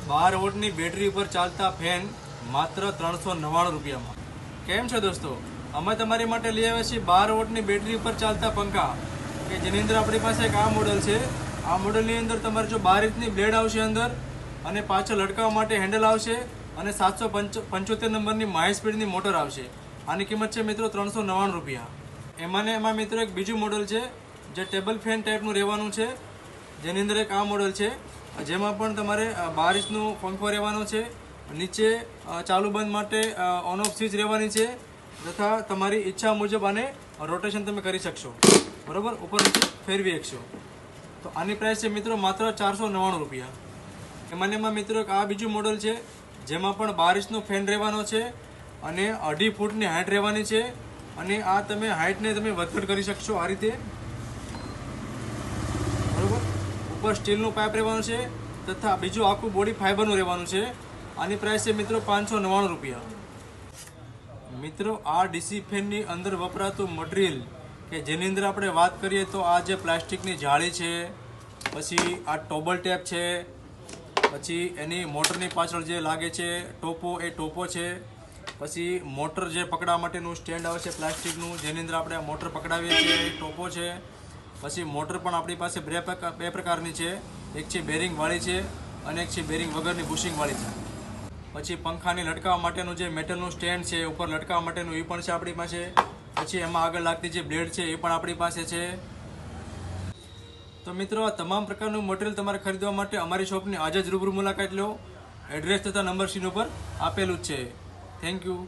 12 વોટની બેટરી ઉપર ચાલતા ફેન માત્ર 399 રૂપિયામાં। કેમ છે દોસ્તો, અમે તમારી માટે લઈ આવ્યા છીએ 12 વોટની બેટરી ઉપર ચાલતા પંખા કે જેની અંદર આપણી પાસે એક આ મોડલ છે। આ મોડલની અંદર તમારે જો 12 ઇંચની બ્લેડ આવશે અંદર અને પાછળ લટકાવવા માટે હેન્ડલ આવશે અને 775 નંબરની હાઈ સ્પીડની મોટર આવશે। આની કિંમત છે મિત્રો 399 રૂપિયા। એમાં મિત્રો એક બીજું મોડલ છે જે ટેબલ ફેન ટાઈપનું રહેવાનું છે, જેની અંદર એક આ મોડલ છે જેમાં પણ તમારે 12 ઇંચનો પંખો રહેવાનો છે। નીચે ચાલુ બંધ માટે ઓન ઓફ સ્વિચ રહેવાની છે તથા તમારી ઈચ્છા મુજબ આને રોટેશન તમે કરી શકશો, બરોબર, ઉપર નીચે ફેરવી શકશો। તો આની પ્રાઇસ છે મિત્રો માત્ર 499 રૂપિયા। એમાં મિત્રો એક આ બીજું મોડલ છે જેમાં પણ 12 ઇંચનો ફેન રહેવાનો છે અને 2.5 ફૂટની હાઇટ રહેવાની છે અને આ તમે હાઇટને તમે વધઘટ કરી શકશો આ રીતે, બરોબર। ઉપર સ્ટીલનું પાઇપ રહેવાનું છે તથા બીજું આખું બોડી ફાઇબરનું રહેવાનું છે। આની પ્રાઇસ છે મિત્રો 599 રૂપિયા। મિત્રો આ ડીસી ફેનની અંદર વપરાતું મટીરિયલ કે જેની અંદર આપણે વાત કરીએ તો આ જે પ્લાસ્ટિકની જાળી છે, પછી આ ટોબલ ટેપ છે, પછી એની મોટરની પાછળ જે લાગે છે ટોપો, એ ટોપો છે, પછી મોટર જે પકડવા માટેનું સ્ટેન્ડ આવે છે પ્લાસ્ટિકનું જેની અંદર આપણે મોટર પકડાવીએ છીએ એ ટોપો છે। પછી મોટર પણ આપણી પાસે બે પ્રકારની છે, એક છે બેરિંગવાળી છે અને એક છે બેરિંગ વગરની બુશિંગવાળી છે। પછી પંખાની લટકાવવા માટેનું જે મેટલનું સ્ટેન્ડ છે ઉપર લટકાવવા માટેનું એ પણ છે આપણી પાસે। પછી એમાં આગળ લાગતી જે બ્લેડ છે એ પણ આપણી પાસે છે। તો મિત્રો આ તમામ પ્રકારનું મટીરિયલ તમારે ખરીદવા માટે અમારી શોપની આજે જ રૂબરૂ મુલાકાત લો। એડ્રેસ તથા નંબર સ્ક્રીન ઉપર આપેલું જ છે। Thank you.